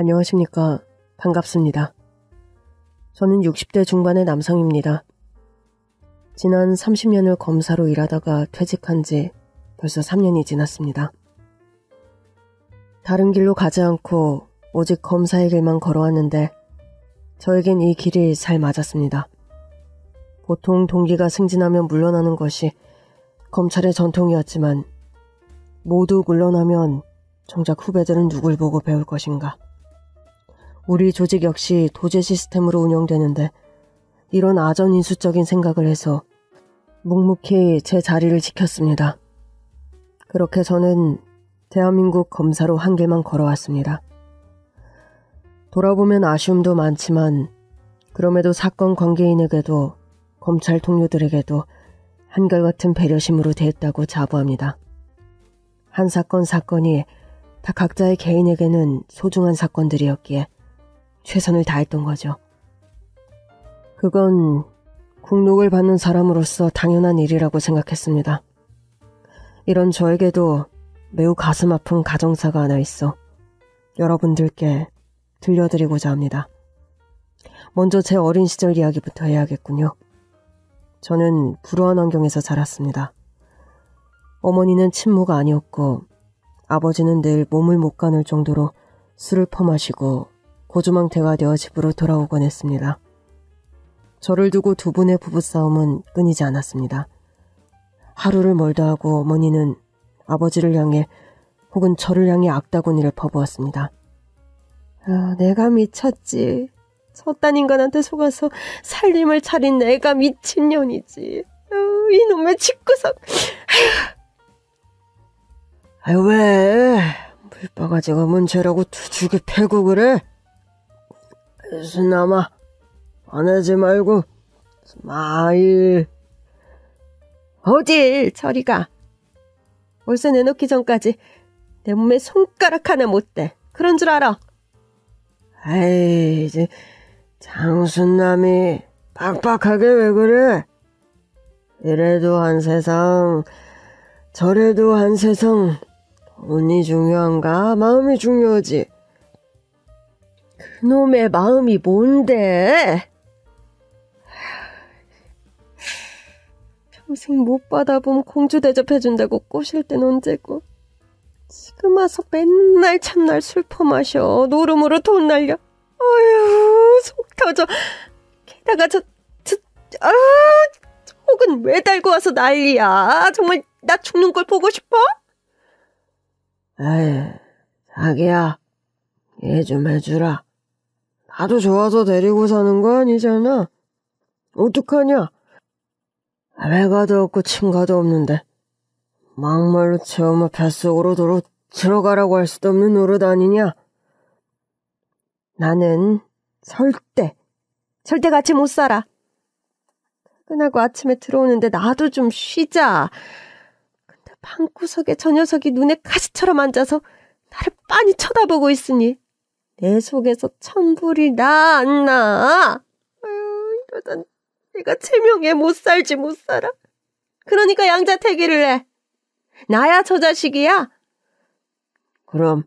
안녕하십니까. 반갑습니다. 저는 60대 중반의 남성입니다. 지난 30년을 검사로 일하다가 퇴직한 지 벌써 3년이 지났습니다. 다른 길로 가지 않고 오직 검사의 길만 걸어왔는데 저에겐 이 길이 잘 맞았습니다. 보통 동기가 승진하면 물러나는 것이 검찰의 전통이었지만 모두 물러나면 정작 후배들은 누굴 보고 배울 것인가. 우리 조직 역시 도제 시스템으로 운영되는데 이런 아전인수적인 생각을 해서 묵묵히 제 자리를 지켰습니다. 그렇게 저는 대한민국 검사로 한 길만 걸어왔습니다. 돌아보면 아쉬움도 많지만 그럼에도 사건 관계인에게도 검찰 동료들에게도 한결같은 배려심으로 대했다고 자부합니다. 한 사건이 다 각자의 개인에게는 소중한 사건들이었기에 최선을 다했던 거죠. 그건 국록을 받는 사람으로서 당연한 일이라고 생각했습니다. 이런 저에게도 매우 가슴 아픈 가정사가 하나 있어 여러분들께 들려드리고자 합니다. 먼저 제 어린 시절 이야기부터 해야겠군요. 저는 불우한 환경에서 자랐습니다. 어머니는 친모가 아니었고 아버지는 늘 몸을 못 가눌 정도로 술을 퍼마시고 고주망태가 되어 집으로 돌아오곤 했습니다. 저를 두고 두 분의 부부싸움은 끊이지 않았습니다. 하루를 멀다 하고 어머니는 아버지를 향해 혹은 저를 향해 악다구니를 퍼부었습니다. 내가 미쳤지. 저딴 인간한테 속아서 살림을 차린 내가 미친년이지. 이놈의 집구석. 왜? 물바가지가 문제라고 두둑이 패고 그래? 순남아, 화내지 말고 스마일. 어딜 저리 가. 월세 내놓기 전까지 내 몸에 손가락 하나 못 대. 그런 줄 알아. 에이, 이제 장순남이 빡빡하게 왜 그래? 이래도 한 세상, 저래도 한 세상. 돈이 중요한가? 마음이 중요하지. 그놈의 마음이 뭔데? 평생 못 받아보면 공주 대접해준다고 꼬실 땐 언제고. 지금 와서 맨날 참날 술 퍼마셔. 노름으로 돈 날려. 어휴, 속 터져. 게다가 혹은 왜 달고 와서 난리야. 정말 나 죽는 걸 보고 싶어? 에이, 자기야, 이해 좀 해주라. 나도 좋아서 데리고 사는 거 아니잖아. 어떡하냐? 배가도 없고 친가도 없는데 막말로 채엄마 뱃속으로 들어가라고 할 수도 없는 노릇 아니냐? 나는 절대 같이 못 살아. 퇴근하고 아침에 들어오는데 나도 좀 쉬자. 근데 방구석에 저 녀석이 눈에 가시처럼 앉아서 나를 빤히 쳐다보고 있으니 내 속에서 천불이 나 안 나. 이러다 내가 제명에 못 살지 못 살아. 그러니까 양자택일을 해. 나야 저 자식이야. 그럼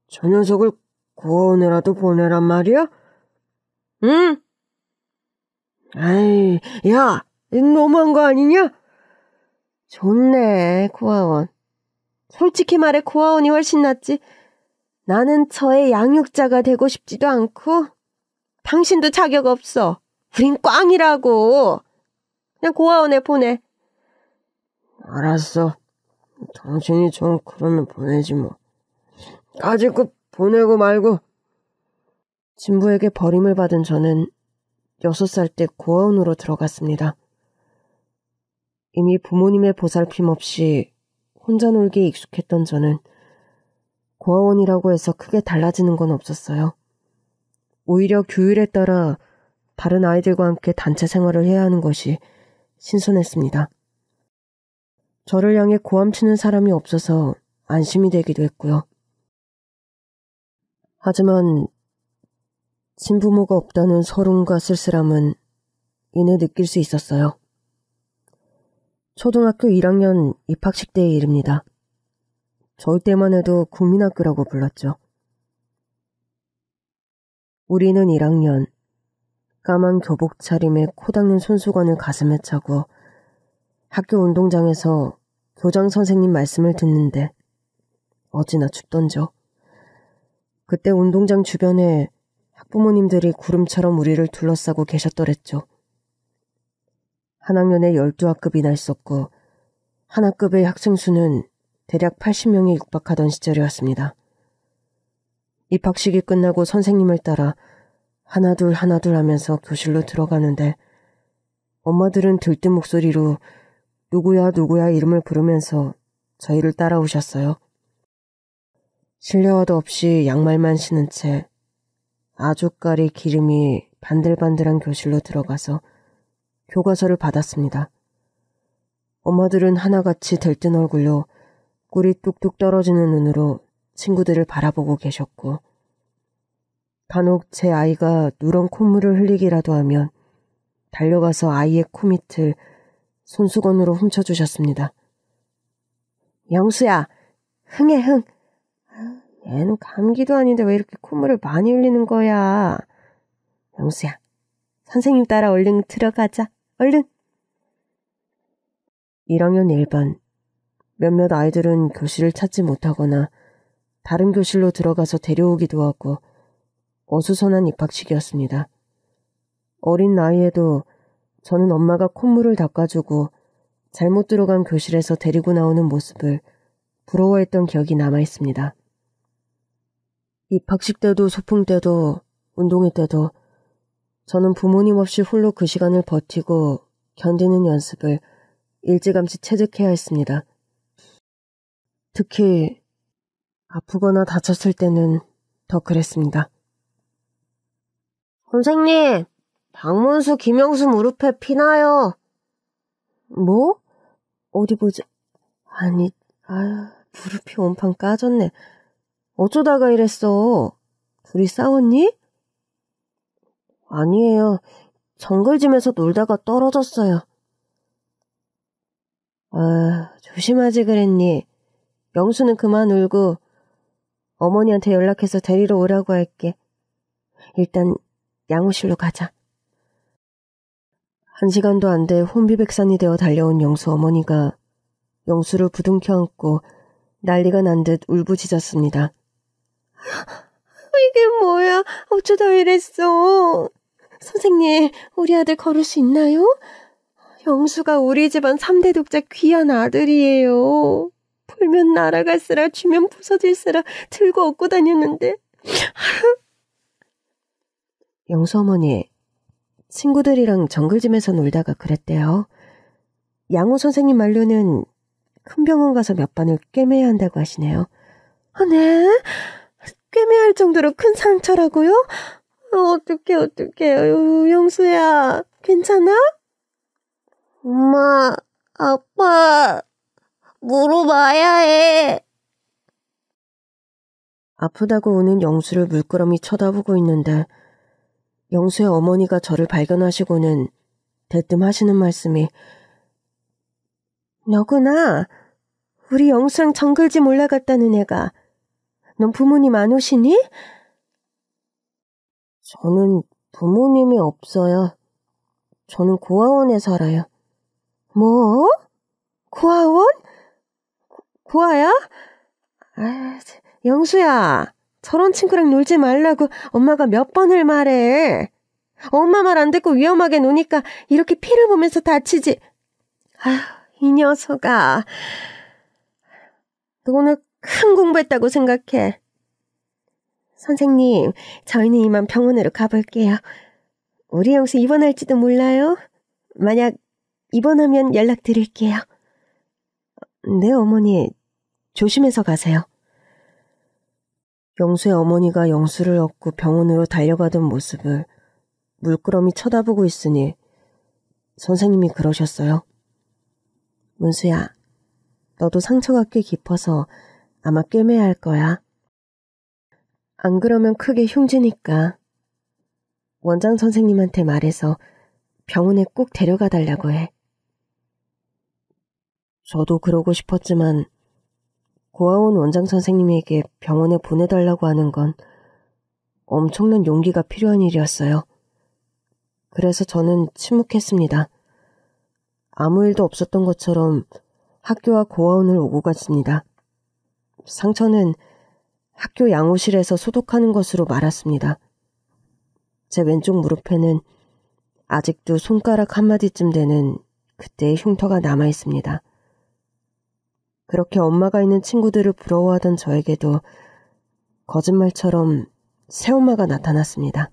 저 녀석을 구원이라도 보내란 말이야? 응. 아이, 야, 너무한 거 아니냐? 좋네, 고아원. 솔직히 말해 고아원이 훨씬 낫지. 나는 저의 양육자가 되고 싶지도 않고 당신도 자격 없어. 우린 꽝이라고. 그냥 고아원에 보내. 알았어. 당신이 좀 그러면 보내지 뭐. 까짓거 보내고 말고. 진부에게 버림을 받은 저는 6살 때 고아원으로 들어갔습니다. 이미 부모님의 보살핌 없이 혼자 놀기에 익숙했던 저는 고아원이라고 해서 크게 달라지는 건 없었어요. 오히려 규율에 따라 다른 아이들과 함께 단체 생활을 해야 하는 것이 신선했습니다. 저를 향해 고함치는 사람이 없어서 안심이 되기도 했고요. 하지만 친부모가 없다는 서름과 쓸쓸함은 이내 느낄 수 있었어요. 초등학교 1학년 입학식 때의 일입니다. 저희 때만 해도 국민학교라고 불렀죠. 우리는 1학년, 까만 교복 차림에 코 닦는 손수건을 가슴에 차고 학교 운동장에서 교장 선생님 말씀을 듣는데 어찌나 춥던죠. 그때 운동장 주변에 학부모님들이 구름처럼 우리를 둘러싸고 계셨더랬죠. 한 학년에 12학급이나 있었고 한 학급의 학생 수는 대략 80명에 육박하던 시절이었습니다. 입학식이 끝나고 선생님을 따라 하나둘 하나둘 하면서 교실로 들어가는데 엄마들은 들뜬 목소리로 누구야 누구야 이름을 부르면서 저희를 따라오셨어요. 실내화도 없이 양말만 신은 채 아주까리 기름이 반들반들한 교실로 들어가서 교과서를 받았습니다. 엄마들은 하나같이 들뜬 얼굴로 꿀이 뚝뚝 떨어지는 눈으로 친구들을 바라보고 계셨고 간혹 제 아이가 누런 콧물을 흘리기라도 하면 달려가서 아이의 코밑을 손수건으로 훔쳐주셨습니다. 영수야, 흥해 흥. 얘는 감기도 아닌데 왜 이렇게 콧물을 많이 흘리는 거야. 영수야, 선생님 따라 얼른 들어가자. 얼른. 1학년 1반. 몇몇 아이들은 교실을 찾지 못하거나 다른 교실로 들어가서 데려오기도 하고 어수선한 입학식이었습니다. 어린 나이에도 저는 엄마가 콧물을 닦아주고 잘못 들어간 교실에서 데리고 나오는 모습을 부러워했던 기억이 남아있습니다. 입학식 때도 소풍 때도 운동회 때도 저는 부모님 없이 홀로 그 시간을 버티고 견디는 연습을 일찌감치 체득해야 했습니다. 특히 아프거나 다쳤을 때는 더 그랬습니다. 선생님, 박문수, 김영수 무릎에 피나요. 뭐? 어디 보자. 아니, 무릎이 온판 까졌네. 어쩌다가 이랬어? 둘이 싸웠니? 아니에요. 정글짐에서 놀다가 떨어졌어요. 조심하지 그랬니? 영수는 그만 울고 어머니한테 연락해서 데리러 오라고 할게. 일단 양호실로 가자. 1시간도 안 돼 혼비백산이 되어 달려온 영수 어머니가 영수를 부둥켜 안고 난리가 난 듯 울부짖었습니다. 이게 뭐야? 어쩌다 이랬어? 선생님, 우리 아들 걸을 수 있나요? 영수가 우리 집안 3대 독자 귀한 아들이에요. 불면 날아갈세라 쥐면 부서질세라 들고 업고 다녔는데. 영수 어머니, 친구들이랑 정글짐에서 놀다가 그랬대요. 양호 선생님 말로는 큰 병원 가서 몇 번을 꿰매야 한다고 하시네요. 네? 꿰매야 할 정도로 큰 상처라고요? 어떡해. 영수야, 괜찮아? 엄마, 아빠, 물어봐야 해. 아프다고 우는 영수를 물끄러미 쳐다보고 있는데 영수의 어머니가 저를 발견하시고는 대뜸 하시는 말씀이 너구나. 우리 영수랑 정글짐 올라갔다는 애가. 넌 부모님 안 오시니? 저는 부모님이 없어요. 저는 고아원에 살아요. 뭐? 고아원? 고아야? 영수야, 저런 친구랑 놀지 말라고 엄마가 몇 번을 말해. 엄마 말 안 듣고 위험하게 노니까 이렇게 피를 보면서 다치지. 이 녀석아. 너 오늘 큰 공부했다고 생각해. 선생님, 저희는 이만 병원으로 가볼게요. 우리 영수 입원할지도 몰라요. 만약 입원하면 연락드릴게요. 네, 어머니. 조심해서 가세요. 영수의 어머니가 영수를 업고 병원으로 달려가던 모습을 물끄러미 쳐다보고 있으니 선생님이 그러셨어요. 문수야, 너도 상처가 꽤 깊어서 아마 꿰매야 할 거야. 안 그러면 크게 흉지니까 원장 선생님한테 말해서 병원에 꼭 데려가 달라고 해. 저도 그러고 싶었지만 고아원 원장 선생님에게 병원에 보내달라고 하는 건 엄청난 용기가 필요한 일이었어요. 그래서 저는 침묵했습니다. 아무 일도 없었던 것처럼 학교와 고아원을 오고 갔습니다. 상처는 학교 양호실에서 소독하는 것으로 말았습니다. 제 왼쪽 무릎에는 아직도 손가락 한마디쯤 되는 그때의 흉터가 남아있습니다. 그렇게 엄마가 있는 친구들을 부러워하던 저에게도 거짓말처럼 새엄마가 나타났습니다.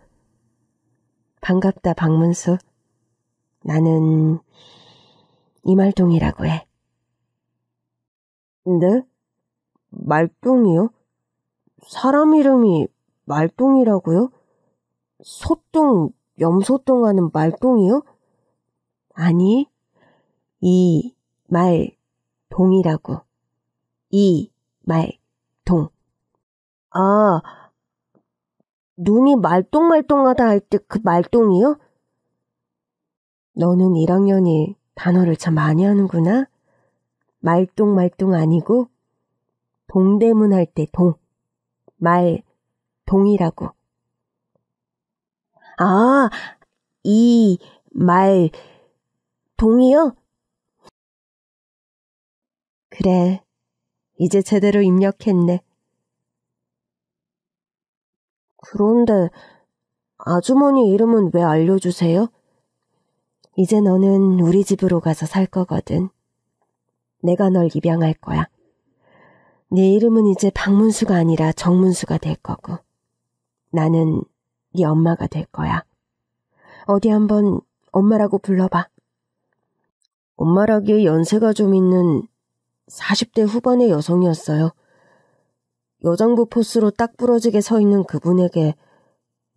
반갑다, 박문수. 나는 이말동이라고 해. 네? 말동이요? 사람 이름이 말동이라고요? 소똥, 염소똥 하는 말동이요? 아니, 이말동이라고. 이말동. 아, 눈이 말똥말똥하다 할 때 그 말똥이요? 너는 1학년이 단어를 참 많이 하는구나. 말똥말똥 아니고 동대문 할 때 말동이라고. 아, 이 말동이요? 그래, 이제 제대로 입력했네. 그런데 아주머니 이름은 왜 알려주세요? 이제 너는 우리 집으로 가서 살 거거든. 내가 널 입양할 거야. 네 이름은 이제 박문수가 아니라 정문수가 될 거고. 나는 네 엄마가 될 거야. 어디 한번 엄마라고 불러봐. 엄마라기에 연세가 좀 있는 40대 후반의 여성이었어요. 여장부 포스로 딱 부러지게 서 있는 그분에게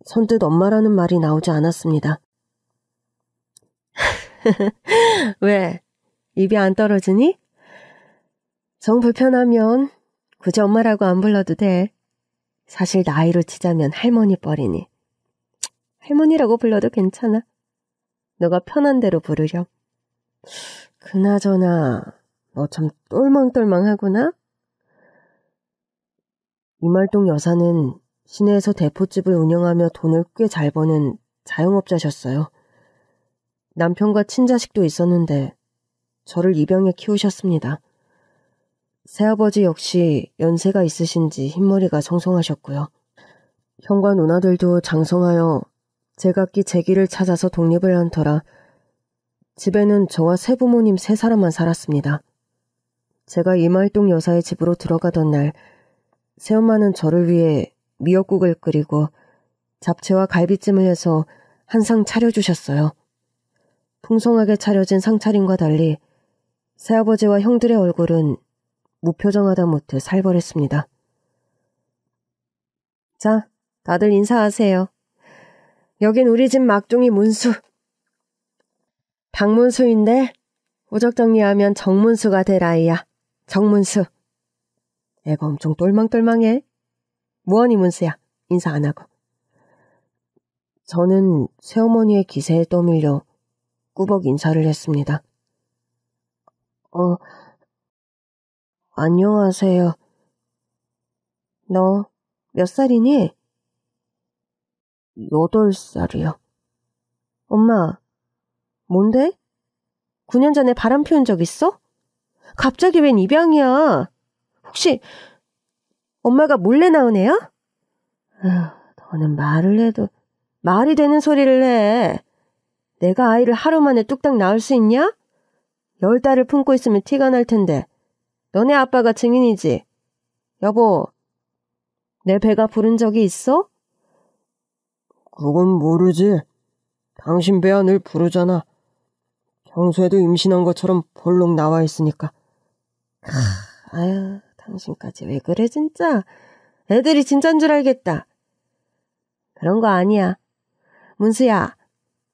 선뜻 엄마라는 말이 나오지 않았습니다. 왜? 입이 안 떨어지니? 정 불편하면 굳이 엄마라고 안 불러도 돼. 사실 나이로 치자면 할머니 뻘이니. 할머니라고 불러도 괜찮아. 너가 편한 대로 부르렴. 그나저나 너 참 똘망똘망하구나. 이말동 여사는 시내에서 대포집을 운영하며 돈을 꽤 잘 버는 자영업자셨어요. 남편과 친자식도 있었는데 저를 입양해 키우셨습니다. 새아버지 역시 연세가 있으신지 흰머리가 성성하셨고요. 형과 누나들도 장성하여 제각기 제 길을 찾아서 독립을 한 터라 집에는 저와 새부모님 3사람만 살았습니다. 제가 이말동 여사의 집으로 들어가던 날 새엄마는 저를 위해 미역국을 끓이고 잡채와 갈비찜을 해서 한 상 차려주셨어요. 풍성하게 차려진 상차림과 달리 새아버지와 형들의 얼굴은 무표정하다 못해 살벌했습니다. 자, 다들 인사하세요. 여긴 우리 집 막둥이 문수. 박문수인데 우적 정리하면 정문수가 될 아이야. 정문수. 애가 엄청 똘망똘망해. 무언이 문수야. 인사 안 하고. 저는 새어머니의 기세에 떠밀려 꾸벅 인사를 했습니다. 안녕하세요. 너 몇 살이니? 8살이요. 엄마, 뭔데? 9년 전에 바람 피운 적 있어? 갑자기 웬 입양이야? 혹시 엄마가 몰래 낳은 애야? 너는 말을 해도 말이 되는 소리를 해. 내가 아이를 하루 만에 뚝딱 낳을 수 있냐? 10달을 품고 있으면 티가 날 텐데. 너네 아빠가 증인이지? 여보, 내 배가 부른 적이 있어? 그건 모르지. 당신 배야 늘 부르잖아. 평소에도 임신한 것처럼 볼록 나와 있으니까. 아유, 당신까지 왜 그래 진짜. 애들이 진짠 줄 알겠다. 그런 거 아니야. 문수야,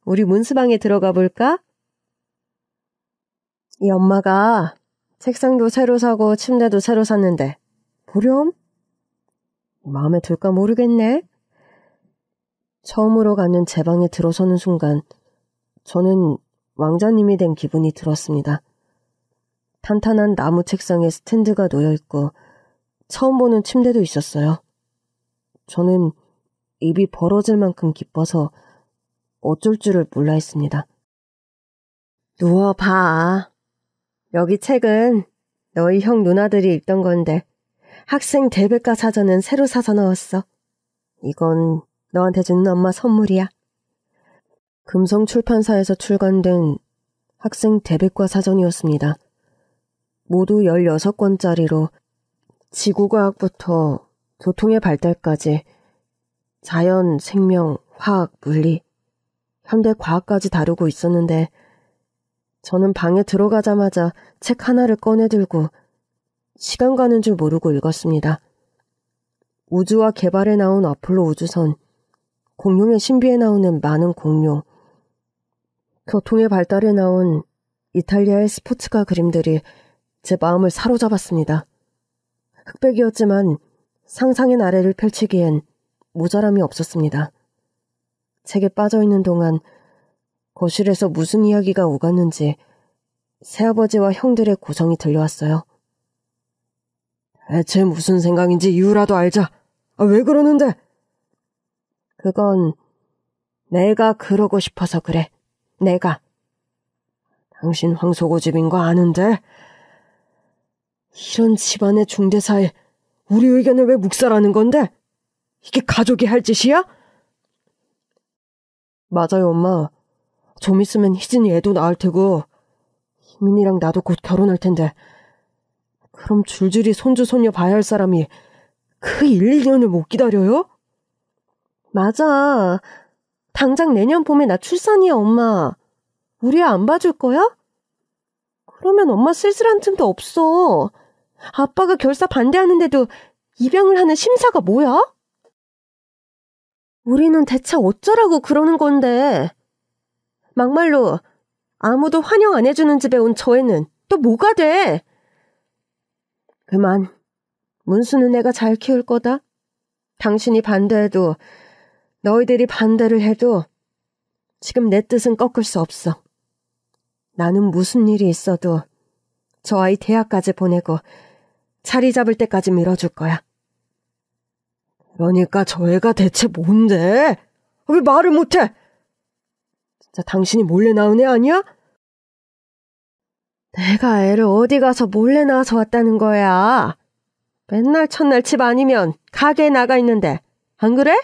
우리 문수방에 들어가 볼까? 이 엄마가 책상도 새로 사고 침대도 새로 샀는데 보렴? 마음에 들까 모르겠네. 처음으로 가는 제 방에 들어서는 순간 저는 왕자님이 된 기분이 들었습니다. 탄탄한 나무 책상에 스탠드가 놓여있고 처음 보는 침대도 있었어요. 저는 입이 벌어질 만큼 기뻐서 어쩔 줄을 몰라 했습니다. 누워봐. 여기 책은 너희 형 누나들이 읽던 건데 학생 대백과 사전은 새로 사서 넣었어. 이건 너한테 주는 엄마 선물이야. 금성출판사에서 출간된 학생 대백과 사전이었습니다. 모두 16권짜리로 지구과학부터 교통의 발달까지 자연, 생명, 화학, 물리, 현대 과학까지 다루고 있었는데 저는 방에 들어가자마자 책 하나를 꺼내들고 시간 가는 줄 모르고 읽었습니다. 우주와 개발에 나온 아폴로 우주선, 공룡의 신비에 나오는 많은 공룡, 교통의 발달에 나온 이탈리아의 스포츠카 그림들이 제 마음을 사로잡았습니다. 흑백이었지만 상상의 나래를 펼치기엔 모자람이 없었습니다. 책에 빠져있는 동안 거실에서 무슨 이야기가 오갔는지 새아버지와 형들의 고성이 들려왔어요. 대체 무슨 생각인지 이유라도 알자. 왜 그러는데? 그건 내가 그러고 싶어서 그래. 내가. 당신 황소고집인 거 아는데? 이런 집안의 중대사에 우리 의견을 왜 묵살하는 건데? 이게 가족이 할 짓이야? 맞아요, 엄마. 좀 있으면 희진이 애도 낳을 테고 희민이랑 나도 곧 결혼할 텐데 그럼 줄줄이 손주 손녀 봐야 할 사람이 그 1, 2년을 못 기다려요? 맞아. 당장 내년 봄에 나 출산이야, 엄마. 우리 애 안 봐줄 거야? 그러면 엄마 쓸쓸한 틈도 없어. 아빠가 결사 반대하는데도 입양을 하는 심사가 뭐야? 우리는 대체 어쩌라고 그러는 건데. 막말로 아무도 환영 안 해주는 집에 온 저애는 또 뭐가 돼? 그만. 문수는 내가 잘 키울 거다. 당신이 반대해도 너희들이 반대를 해도 지금 내 뜻은 꺾을 수 없어. 나는 무슨 일이 있어도 저 아이 대학까지 보내고 자리 잡을 때까지 밀어줄 거야. 그러니까 저 애가 대체 뭔데? 왜 말을 못해? 진짜 당신이 몰래 낳은 애 아니야? 내가 애를 어디 가서 몰래 낳아서 왔다는 거야. 맨날 첫날 집 아니면 가게에 나가 있는데 안 그래?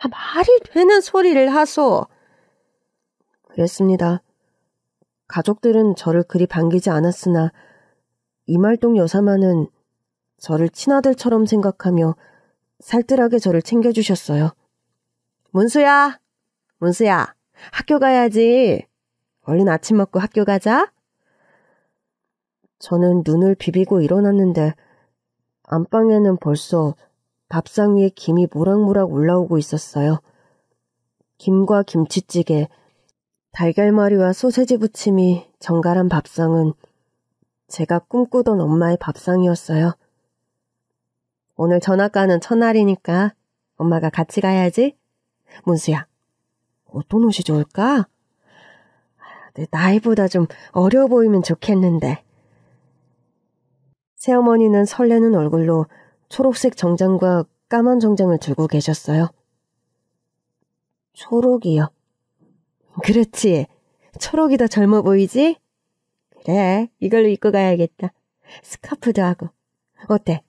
말이 되는 소리를 하소. 그랬습니다. 가족들은 저를 그리 반기지 않았으나 이말동 여사만은 저를 친아들처럼 생각하며 살뜰하게 저를 챙겨주셨어요. 문수야, 문수야, 학교 가야지. 얼른 아침 먹고 학교 가자. 저는 눈을 비비고 일어났는데 안방에는 벌써 밥상 위에 김이 모락모락 올라오고 있었어요. 김과 김치찌개, 달걀말이와 소세지 부침이 정갈한 밥상은 제가 꿈꾸던 엄마의 밥상이었어요. 오늘 전학가는 첫날이니까 엄마가 같이 가야지. 문수야, 어떤 옷이 좋을까? 내 나이보다 좀 어려 보이면 좋겠는데. 새어머니는 설레는 얼굴로 초록색 정장과 까만 정장을 들고 계셨어요. 초록이요. 그렇지. 초록이 더 젊어 보이지? 그래, 이걸로 입고 가야겠다. 스카프도 하고. 어때?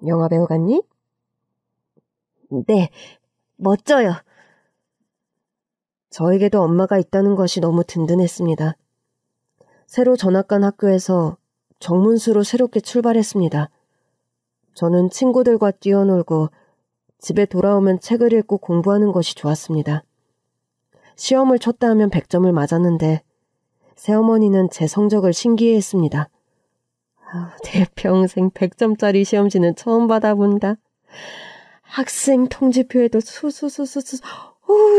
영화배우 같니? 네, 멋져요. 저에게도 엄마가 있다는 것이 너무 든든했습니다. 새로 전학 간 학교에서 정문수로 새롭게 출발했습니다. 저는 친구들과 뛰어놀고 집에 돌아오면 책을 읽고 공부하는 것이 좋았습니다. 시험을 쳤다 하면 100점을 맞았는데 새어머니는 제 성적을 신기해했습니다. 내 평생 100점짜리 시험지는 처음 받아본다. 학생 통지표에도 수수수수수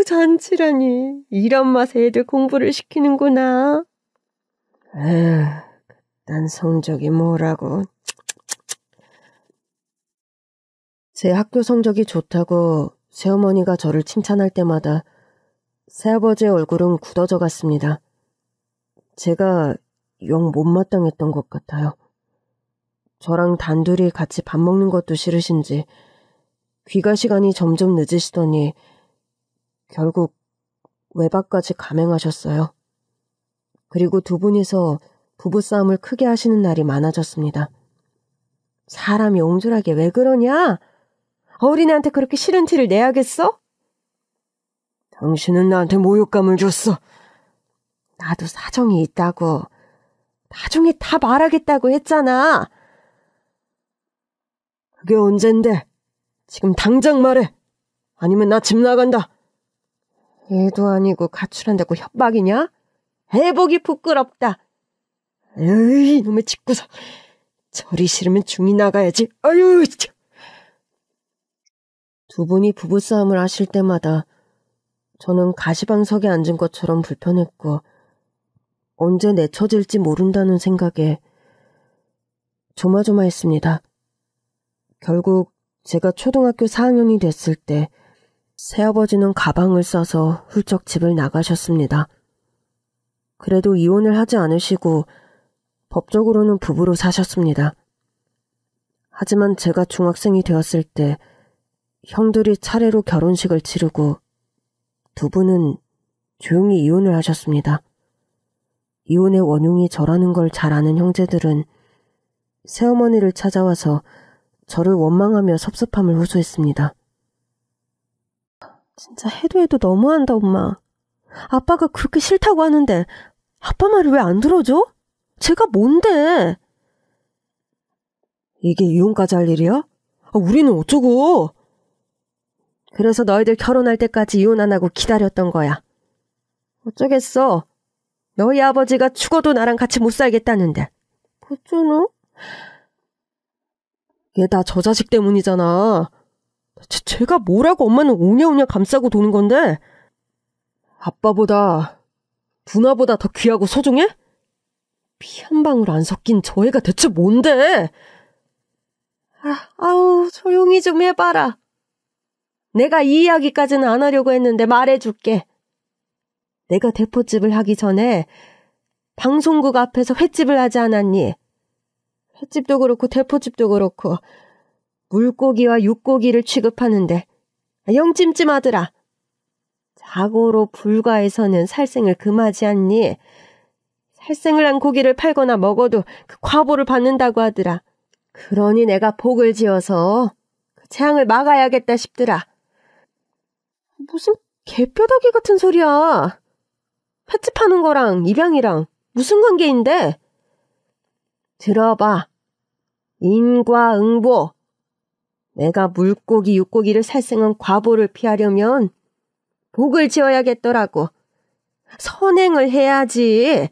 잔치라니. 이런 맛에 애들 공부를 시키는구나. 난 성적이 뭐라고. 제 학교 성적이 좋다고 새어머니가 저를 칭찬할 때마다 새아버지의 얼굴은 굳어져 갔습니다. 제가 영 못마땅했던 것 같아요. 저랑 단둘이 같이 밥 먹는 것도 싫으신지 귀가 시간이 점점 늦으시더니 결국 외박까지 감행하셨어요. 그리고 두 분이서 부부싸움을 크게 하시는 날이 많아졌습니다. 사람이 옹졸하게 왜 그러냐? 어린애한테 그렇게 싫은 티를 내야겠어? 당신은 나한테 모욕감을 줬어. 나도 사정이 있다고. 나중에 다 말하겠다고 했잖아. 그게 언젠데? 지금 당장 말해. 아니면 나 집 나간다. 애도 아니고 가출한다고 협박이냐? 해보기 부끄럽다. 에이, 이놈의 집구석. 저리 싫으면 중이 나가야지. 아유, 참. 두 분이 부부싸움을 하실 때마다 저는 가시방석에 앉은 것처럼 불편했고 언제 내쳐질지 모른다는 생각에 조마조마했습니다. 결국 제가 초등학교 4학년이 됐을 때 새아버지는 가방을 싸서 훌쩍 집을 나가셨습니다. 그래도 이혼을 하지 않으시고 법적으로는 부부로 사셨습니다. 하지만 제가 중학생이 되었을 때 형들이 차례로 결혼식을 치르고 두 분은 조용히 이혼을 하셨습니다. 이혼의 원흉이 저라는 걸 잘 아는 형제들은 새어머니를 찾아와서 저를 원망하며 섭섭함을 호소했습니다. 진짜 해도 너무한다, 엄마. 아빠가 그렇게 싫다고 하는데 아빠 말을 왜 안 들어줘? 제가 뭔데? 이게 이혼까지 할 일이야? 우리는 어쩌고? 그래서 너희들 결혼할 때까지 이혼 안 하고 기다렸던 거야. 어쩌겠어. 너희 아버지가 죽어도 나랑 같이 못 살겠다는데. 어쩌노? 얘 다 저 자식 때문이잖아. 제가 뭐라고 엄마는 오냐오냐 감싸고 도는 건데 아빠보다 누나보다 더 귀하고 소중해? 피 한 방울 안 섞인 저 애가 대체 뭔데? 아우 조용히 좀 해봐라. 내가 이 이야기까지는 안 하려고 했는데 말해줄게. 내가 대포집을 하기 전에 방송국 앞에서 횟집을 하지 않았니? 횟집도 그렇고 대포집도 그렇고 물고기와 육고기를 취급하는데 영 찜찜하더라. 자고로 불가에서는 살생을 금하지 않니? 살생을 한 고기를 팔거나 먹어도 그 과보를 받는다고 하더라. 그러니 내가 복을 지어서 그 재앙을 막아야겠다 싶더라. 무슨 개뼈다귀 같은 소리야. 횟집 하는 거랑 입양이랑 무슨 관계인데? 들어봐. 인과응보. 내가 물고기, 육고기를 살생한 과보를 피하려면 복을 지어야겠더라고. 선행을 해야지.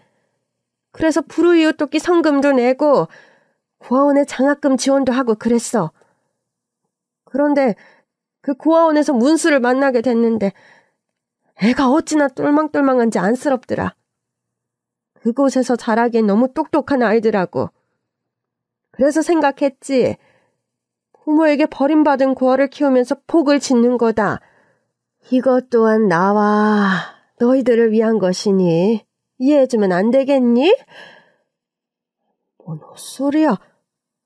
그래서 불우이웃돕기 성금도 내고 고아원에 장학금 지원도 하고 그랬어. 그런데 그 고아원에서 문수를 만나게 됐는데 애가 어찌나 똘망똘망한지 안쓰럽더라. 그곳에서 자라기엔 너무 똑똑한 아이들하고. 그래서 생각했지. 부모에게 버림받은 고아를 키우면서 복을 짓는 거다. 이것 또한 나와 너희들을 위한 것이니 이해해주면 안 되겠니? 뭔 헛소리야.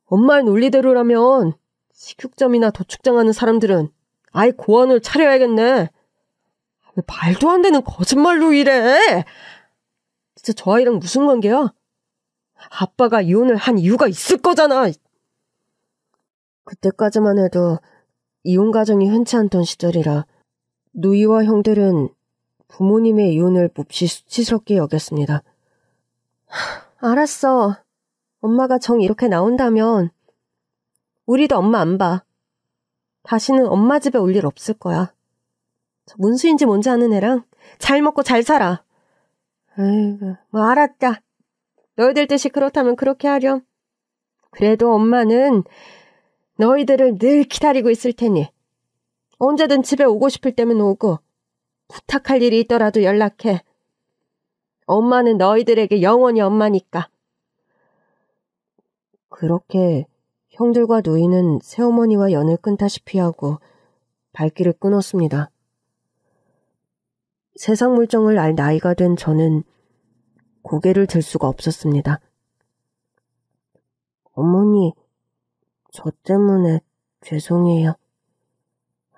엄마의 논리대로라면 식육점이나 도축장하는 사람들은 아예 고아원을 차려야겠네. 왜 말도 안 되는 거짓말로 이래? 진짜 저 아이랑 무슨 관계야? 아빠가 이혼을 한 이유가 있을 거잖아. 그때까지만 해도 이혼 가정이 흔치 않던 시절이라 누이와 형들은 부모님의 이혼을 몹시 수치스럽게 여겼습니다. 알았어. 엄마가 정 이렇게 나온다면 우리도 엄마 안 봐. 다시는 엄마 집에 올 일 없을 거야. 저 문수인지 뭔지 아는 애랑 잘 먹고 잘 살아. 아이고, 뭐 알았다. 너희들 뜻이 그렇다면 그렇게 하렴. 그래도 엄마는 너희들을 늘 기다리고 있을 테니 언제든 집에 오고 싶을 때면 오고 부탁할 일이 있더라도 연락해. 엄마는 너희들에게 영원히 엄마니까. 그렇게 형들과 누이는 새어머니와 연을 끊다시피 하고 발길을 끊었습니다. 세상 물정을 알 나이가 된 저는 고개를 들 수가 없었습니다. 어머니, 저 때문에 죄송해요.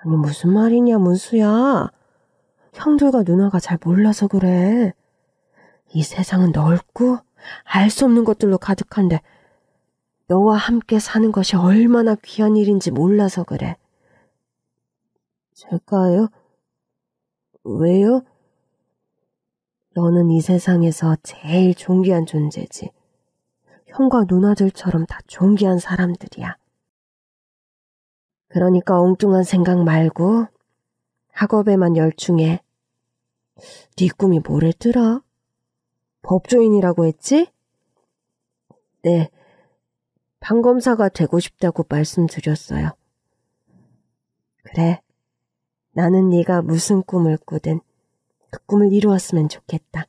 아니, 무슨 말이냐, 문수야. 형들과 누나가 잘 몰라서 그래. 이 세상은 넓고 알 수 없는 것들로 가득한데 너와 함께 사는 것이 얼마나 귀한 일인지 몰라서 그래. 제가요? 왜요? 너는 이 세상에서 제일 존귀한 존재지. 형과 누나들처럼 다 존귀한 사람들이야. 그러니까 엉뚱한 생각 말고 학업에만 열중해. 네 꿈이 뭐랬더라? 법조인이라고 했지? 네, 판검사가 되고 싶다고 말씀드렸어요. 그래, 나는 네가 무슨 꿈을 꾸든 그 꿈을 이루었으면 좋겠다.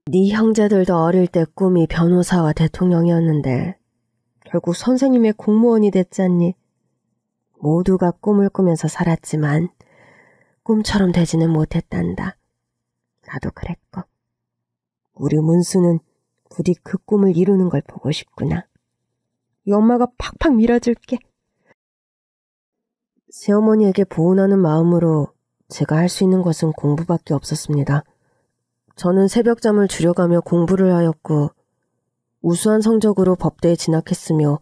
네 형제들도 어릴 때 꿈이 변호사와 대통령이었는데 결국 선생님의 공무원이 됐잖니. 모두가 꿈을 꾸면서 살았지만 꿈처럼 되지는 못했단다. 나도 그랬고. 우리 문수는 부디 그 꿈을 이루는 걸 보고 싶구나. 이 엄마가 팍팍 밀어줄게. 새어머니에게 보온하는 마음으로 제가 할 수 있는 것은 공부밖에 없었습니다. 저는 새벽잠을 줄여가며 공부를 하였고 우수한 성적으로 법대에 진학했으며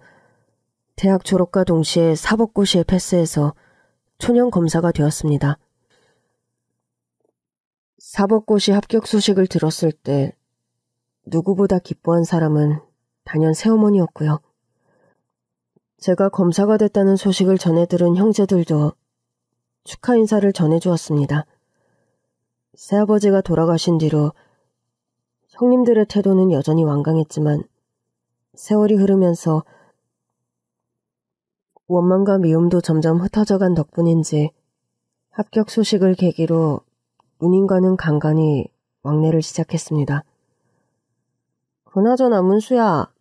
대학 졸업과 동시에 사법고시에 패스해서 초년 검사가 되었습니다. 사법고시 합격 소식을 들었을 때 누구보다 기뻐한 사람은 단연 새어머니였고요. 제가 검사가 됐다는 소식을 전해 들은 형제들도 축하 인사를 전해주었습니다. 새아버지가 돌아가신 뒤로 형님들의 태도는 여전히 완강했지만 세월이 흐르면서 원망과 미움도 점점 흩어져간 덕분인지 합격 소식을 계기로 누님과는 간간히 왕래를 시작했습니다. 그나저나 문수야,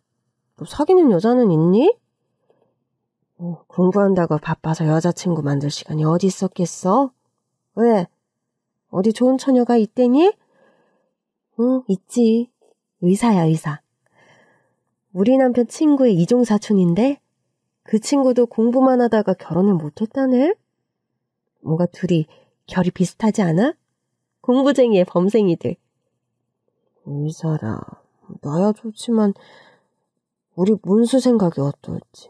너 사귀는 여자는 있니? 공부한다고 바빠서 여자친구 만들 시간이 어디 있었겠어? 왜? 어디 좋은 처녀가 있대니? 응, 있지. 의사야, 의사. 우리 남편 친구의 이종 사촌인데 그 친구도 공부만 하다가 결혼을 못했다네? 뭔가 둘이 결이 비슷하지 않아? 공부쟁이의 범생이들. 의사라, 나야 좋지만 우리 문수 생각이 어떨지.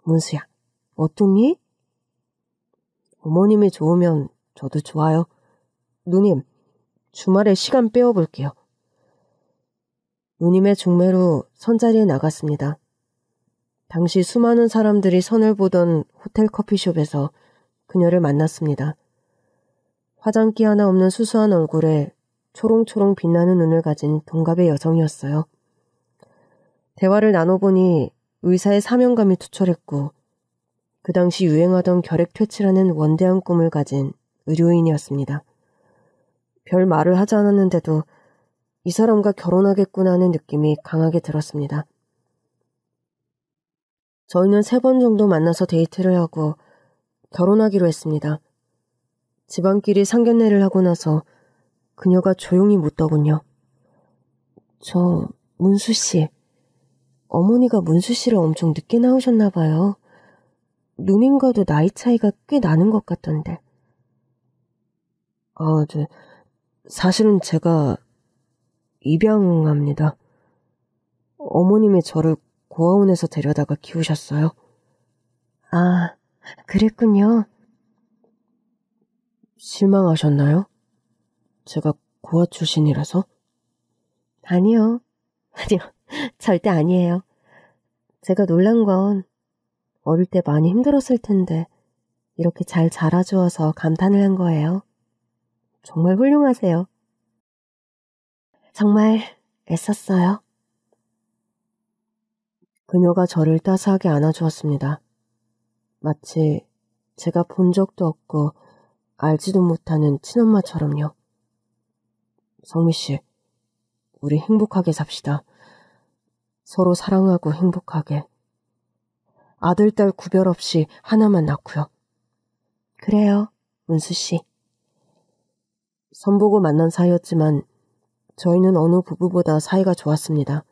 문수야, 어떠니? 어머님이 좋으면 저도 좋아요. 누님, 주말에 시간 빼어볼게요. 누님의 중매로 선자리에 나갔습니다. 당시 수많은 사람들이 선을 보던 호텔 커피숍에서 그녀를 만났습니다. 화장기 하나 없는 수수한 얼굴에 초롱초롱 빛나는 눈을 가진 동갑의 여성이었어요. 대화를 나눠보니 의사의 사명감이 투철했고 그 당시 유행하던 결핵퇴치라는 원대한 꿈을 가진 의료인이었습니다. 별 말을 하지 않았는데도 이 사람과 결혼하겠구나 하는 느낌이 강하게 들었습니다. 저희는 3번 정도 만나서 데이트를 하고 결혼하기로 했습니다. 집안끼리 상견례를 하고 나서 그녀가 조용히 묻더군요. 저 문수씨, 어머니가 문수씨를 엄청 늦게 낳으셨나 봐요. 누님과도 나이 차이가 꽤 나는 것 같던데. 사실은 제가 입양합니다. 어머님이 저를 고아원에서 데려다가 키우셨어요. 아, 그랬군요. 실망하셨나요? 제가 고아 출신이라서? 아니요, 절대 아니에요. 제가 놀란 건 어릴 때 많이 힘들었을 텐데 이렇게 잘 자라주어서 감탄을 한 거예요. 정말 훌륭하세요. 정말 애썼어요. 그녀가 저를 따스하게 안아주었습니다. 마치 제가 본 적도 없고 알지도 못하는 친엄마처럼요. 성미씨, 우리 행복하게 삽시다. 서로 사랑하고 행복하게. 아들, 딸 구별 없이 하나만 낳고요. 그래요, 문수씨. 선보고 만난 사이였지만 저희는 어느 부부보다 사이가 좋았습니다.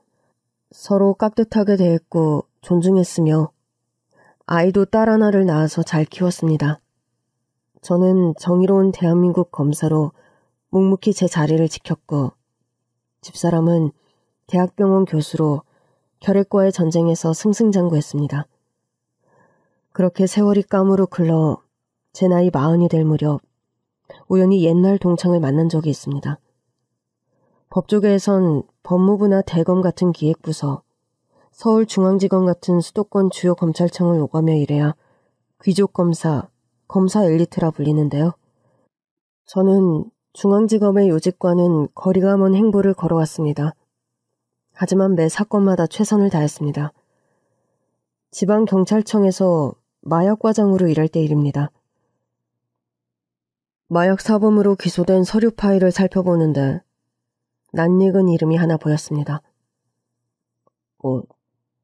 서로 깍듯하게 대했고 존중했으며 아이도 딸 하나를 낳아서 잘 키웠습니다. 저는 정의로운 대한민국 검사로 묵묵히 제 자리를 지켰고 집사람은 대학병원 교수로 결핵과의 전쟁에서 승승장구했습니다. 그렇게 세월이 까무룩 흘러 제 나이 40이 될 무렵 우연히 옛날 동창을 만난 적이 있습니다. 법조계에선 법무부나 대검 같은 기획부서, 서울중앙지검 같은 수도권 주요 검찰청을 오가며 일해야 귀족검사, 검사 엘리트라 불리는데요. 저는 중앙지검의 요직과는 거리가 먼 행보를 걸어왔습니다. 하지만 매 사건마다 최선을 다했습니다. 지방경찰청에서 마약과장으로 일할 때 일입니다. 마약 사범으로 기소된 서류 파일을 살펴보는데 낯익은 이름이 하나 보였습니다.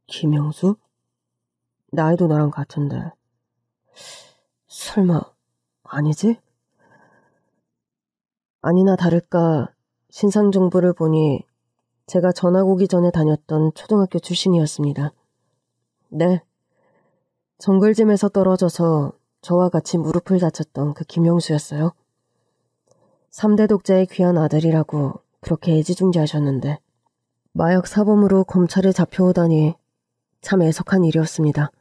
김영수? 나이도 나랑 같은데. 설마 아니지? 아니나 다를까 신상 정보를 보니 제가 전학 오기 전에 다녔던 초등학교 출신이었습니다. 네, 정글짐에서 떨어져서 저와 같이 무릎을 다쳤던 그 김영수였어요. 3대 독자의 귀한 아들이라고 그렇게 애지중지하셨는데 마약 사범으로 검찰에 잡혀오다니 참 애석한 일이었습니다.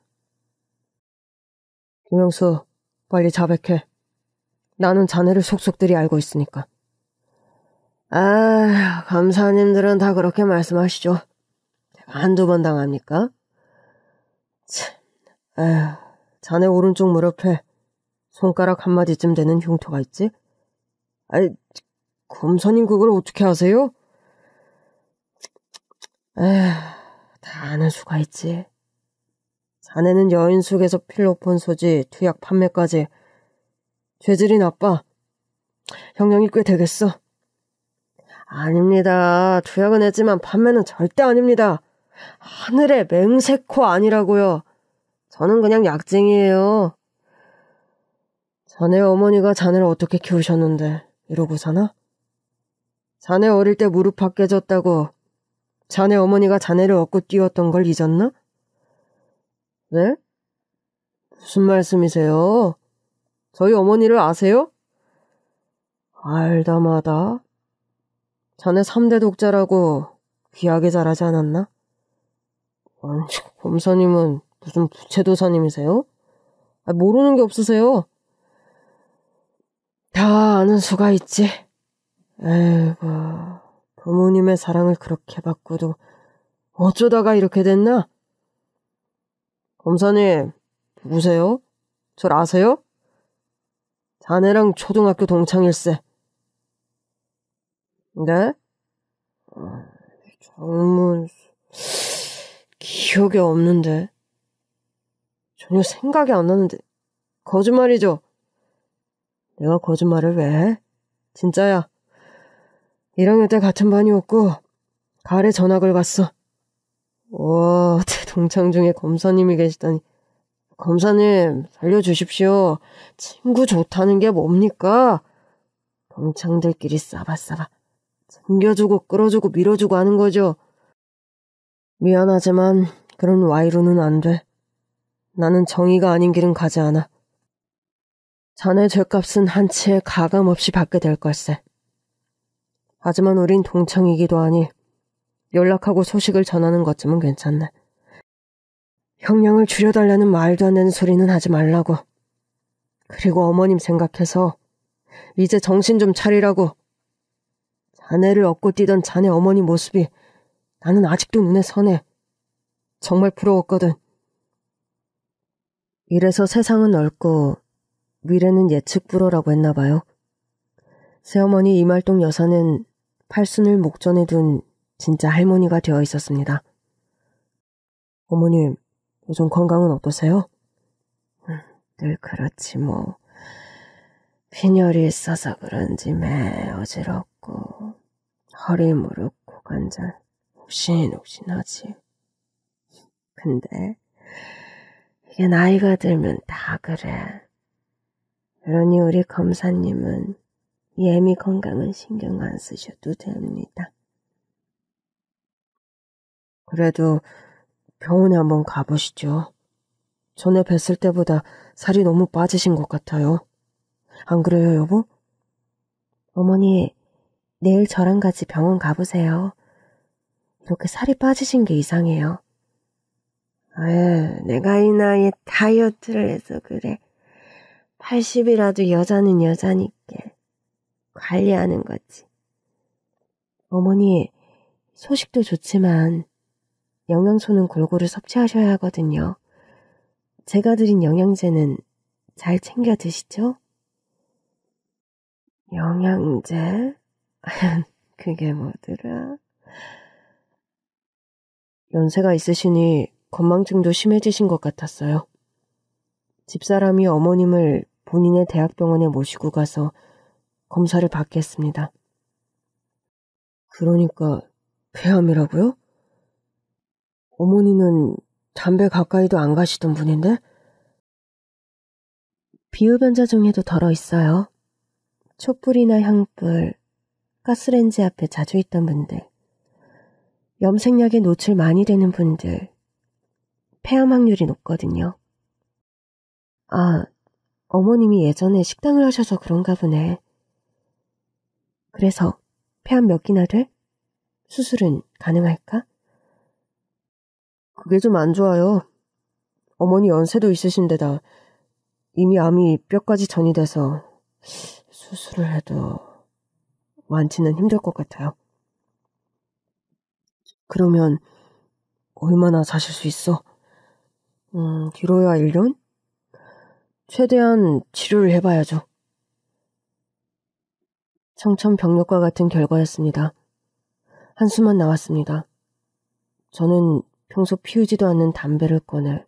김영수, 빨리 자백해. 나는 자네를 속속들이 알고 있으니까. 감사님들은 다 그렇게 말씀하시죠. 제가 한두 번 당합니까? 참, 자네 오른쪽 무릎에 손가락 한마디쯤 되는 흉터가 있지? 검사님 그걸 어떻게 아세요? 다 아는 수가 있지. 자네는 여인숙에서 필로폰 소지, 투약 판매까지 죄질이 나빠. 형량이 꽤 되겠어. 아닙니다. 투약은 했지만 판매는 절대 아닙니다. 하늘의 맹세코 아니라고요. 저는 그냥 약쟁이에요. 자네 어머니가 자네를 어떻게 키우셨는데 이러고 사나? 자네 어릴 때 무릎 팍 깨졌다고 자네 어머니가 자네를 업고 뛰었던 걸 잊었나? 네? 무슨 말씀이세요? 저희 어머니를 아세요? 알다마다. 자네 3대 독자라고 귀하게 잘하지 않았나? 아니, 검사님은 무슨 부채도사님이세요? 모르는 게 없으세요? 다 아는 수가 있지. 에이구, 부모님의 사랑을 그렇게 받고도 어쩌다가 이렇게 됐나? 검사님, 누구세요? 절 아세요? 자네랑 초등학교 동창일세. 네? 정문수... 기억이 없는데. 전혀 생각이 안 나는데. 거짓말이죠? 내가 거짓말을 왜 해? 진짜야. 1학년 때 같은 반이었고 가을에 전학을 갔어. 와, 제 동창 중에 검사님이 계시다니. 검사님, 살려주십시오. 친구 좋다는 게 뭡니까? 동창들끼리 싸바싸바 챙겨주고 끌어주고 밀어주고 하는 거죠. 미안하지만 그런 와이로는 안 돼. 나는 정의가 아닌 길은 가지 않아. 자네 죗값은 한치의 가감 없이 받게 될 걸세. 하지만 우린 동창이기도 하니 연락하고 소식을 전하는 것쯤은 괜찮네. 형량을 줄여달라는 말도 안 되는 소리는 하지 말라고. 그리고 어머님 생각해서 이제 정신 좀 차리라고. 자네를 업고 뛰던 자네 어머니 모습이 나는 아직도 눈에 선해. 정말 부러웠거든. 이래서 세상은 넓고 미래는 예측 불허라고 했나 봐요. 새어머니 이말동 여사는 팔순을 목전에 둔 진짜 할머니가 되어 있었습니다. 어머님, 요즘 건강은 어떠세요? 늘 그렇지 뭐. 빈혈이 있어서 그런지 매 어지럽고 허리 무릎 고관절 욱신욱신하지. 근데 이게 나이가 들면 다 그래. 그러니 우리 검사님은 예미 건강은 신경 안 쓰셔도 됩니다. 그래도 병원에 한번 가보시죠. 전에 뵀을 때보다 살이 너무 빠지신 것 같아요. 안 그래요, 여보? 어머니, 내일 저랑 같이 병원 가보세요. 이렇게 살이 빠지신 게 이상해요. 내가 이 나이에 다이어트를 해서 그래. 80이라도 여자는 여자니까 관리하는 거지. 어머니, 소식도 좋지만 영양소는 골고루 섭취하셔야 하거든요. 제가 드린 영양제는 잘 챙겨 드시죠? 영양제? 그게 뭐더라? 연세가 있으시니 건망증도 심해지신 것 같았어요. 집사람이 어머님을 본인의 대학병원에 모시고 가서 검사를 받게 했습니다. 그러니까 폐암이라고요? 어머니는 담배 가까이도 안 가시던 분인데? 비흡연자 중에도 덜어 있어요. 촛불이나 향불, 가스레인지 앞에 자주 있던 분들, 염색약에 노출 많이 되는 분들, 폐암 확률이 높거든요. 아, 어머님이 예전에 식당을 하셔서 그런가 보네. 그래서 폐암 몇 기나 돼? 수술은 가능할까? 그게 좀 안 좋아요. 어머니 연세도 있으신데다 이미 암이 뼈까지 전이 돼서 수술을 해도 완치는 힘들 것 같아요. 그러면 얼마나 사실 수 있어? 길어야 1년? 최대한 치료를 해봐야죠. 청천벽력과 같은 결과였습니다. 한숨만 나왔습니다. 저는 평소 피우지도 않는 담배를 꺼내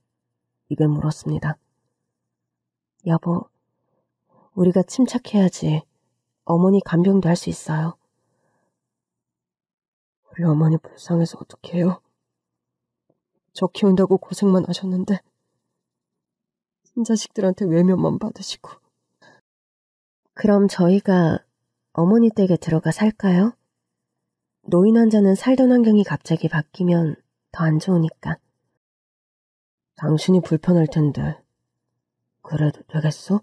입에 물었습니다. 여보, 우리가 침착해야지 어머니 간병도 할 수 있어요. 우리 어머니 불쌍해서 어떡해요? 저 키운다고 고생만 하셨는데 친자식들한테 외면만 받으시고. 그럼 저희가 어머니 댁에 들어가 살까요? 노인 환자는 살던 환경이 갑자기 바뀌면 더 안 좋으니까. 당신이 불편할 텐데 그래도 되겠어?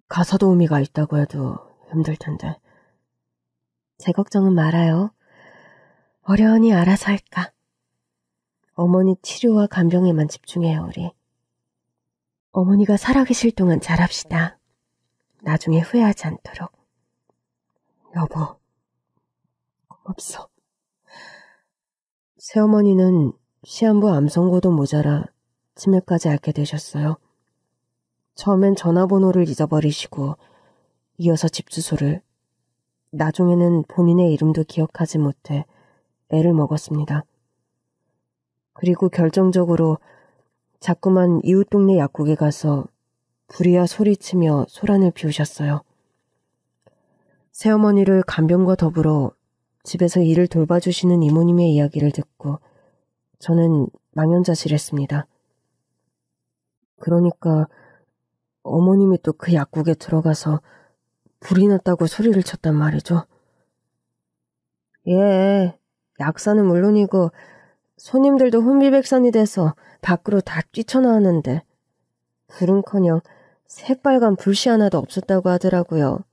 가사도우미가 있다고 해도 힘들 텐데. 제 걱정은 말아요. 어련히 알아서 할까. 어머니 치료와 간병에만 집중해요, 우리. 어머니가 살아계실 동안 잘합시다. 나중에 후회하지 않도록. 여보, 고맙소. 새어머니는 시한부 암 선고도 모자라 치매까지 앓게 되셨어요. 처음엔 전화번호를 잊어버리시고 이어서 집 주소를, 나중에는 본인의 이름도 기억하지 못해 애를 먹었습니다. 그리고 결정적으로 자꾸만 이웃 동네 약국에 가서 불이야 소리치며 소란을 피우셨어요. 새어머니를 간병과 더불어 집에서 일을 돌봐주시는 이모님의 이야기를 듣고 저는 망연자실했습니다. 그러니까 어머님이 또 그 약국에 들어가서 불이 났다고 소리를 쳤단 말이죠. 예, 약사는 물론이고 손님들도 혼비백산이 돼서 밖으로 다 뛰쳐나왔는데 불은커녕 새빨간 불씨 하나도 없었다고 하더라고요.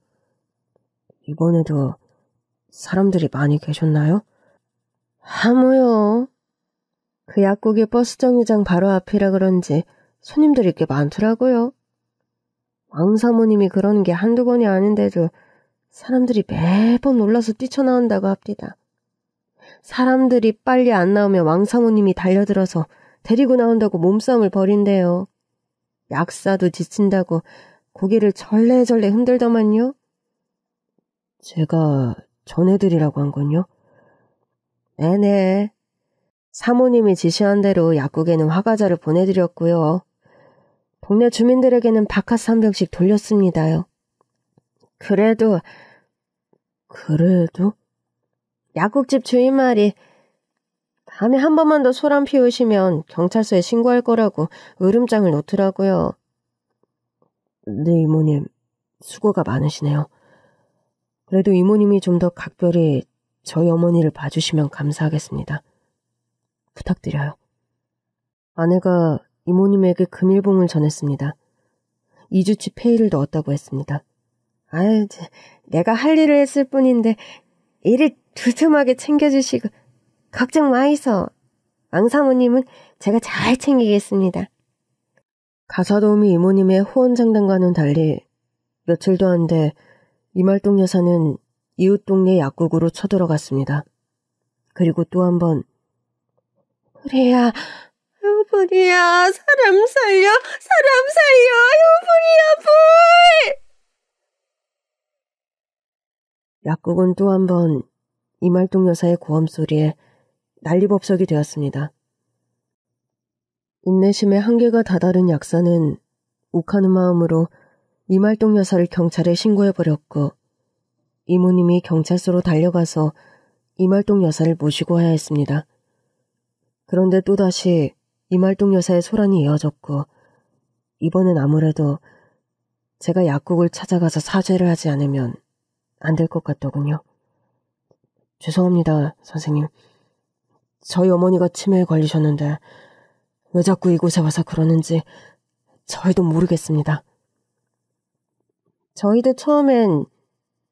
이번에도 사람들이 많이 계셨나요? 하무요. 그 약국이 버스 정류장 바로 앞이라 그런지 손님들이 꽤 많더라고요. 왕 사모님이 그러는 게 한두 번이 아닌데도 사람들이 매번 놀라서 뛰쳐나온다고 합디다. 사람들이 빨리 안 나오면 왕 사모님이 달려들어서 데리고 나온다고 몸싸움을 벌인대요. 약사도 지친다고 고개를 절레절레 흔들더만요. 제가 전해드리라고 한 건요? 네네. 사모님이 지시한 대로 약국에는 화과자를 보내드렸고요. 동네 주민들에게는 바카스 한 병씩 돌렸습니다요. 그래도 약국집 주인 말이 다음에 한 번만 더 소란 피우시면 경찰서에 신고할 거라고 으름장을 놓더라고요. 네, 이모님. 수고가 많으시네요. 그래도 이모님이 좀 더 각별히 저희 어머니를 봐주시면 감사하겠습니다. 부탁드려요. 아내가 이모님에게 금일봉을 전했습니다. 2주치 페이를 넣었다고 했습니다. 아유, 내가 할 일을 했을 뿐인데 일을 두툼하게 챙겨주시고 걱정 마이소. 왕사모님은 제가 잘 챙기겠습니다. 가사도우미 이모님의 호언장담과는 달리 며칠도 안 돼 이말동 여사는 이웃 동네 약국으로 쳐들어갔습니다. 그리고 또 한 번 여보리야, 여보리야, 사람 살려, 여보리야, 불! 약국은 또 한 번 이말동 여사의 고함소리에 난리법석이 되었습니다. 인내심의 한계가 다다른 약사는 욱하는 마음으로 이말동 여사를 경찰에 신고해버렸고 이모님이 경찰서로 달려가서 이말동 여사를 모시고 와야 했습니다. 그런데 또다시 이말동 여사의 소란이 이어졌고 이번엔 아무래도 제가 약국을 찾아가서 사죄를 하지 않으면 안 될 것 같더군요. 죄송합니다, 선생님. 저희 어머니가 치매에 걸리셨는데 왜 자꾸 이곳에 와서 그러는지 저희도 모르겠습니다. 저희도 처음엔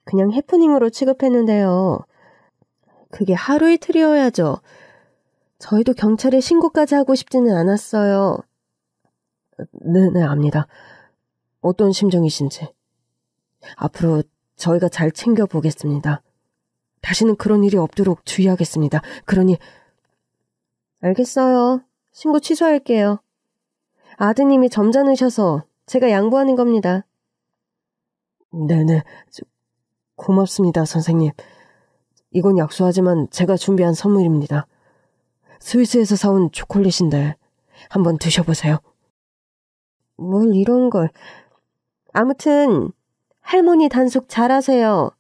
그냥 해프닝으로 취급했는데요. 그게 하루 이틀이어야죠. 저희도 경찰에 신고까지 하고 싶지는 않았어요. 네, 압니다. 어떤 심정이신지. 앞으로 저희가 잘 챙겨보겠습니다. 다시는 그런 일이 없도록 주의하겠습니다. 그러니 알겠어요. 신고 취소할게요. 아드님이 점잖으셔서 제가 양보하는 겁니다. 네네. 고맙습니다, 선생님. 이건 약소하지만 제가 준비한 선물입니다. 스위스에서 사온 초콜릿인데 한번 드셔보세요. 뭘 이런 걸. 아무튼 할머니 단속 잘하세요.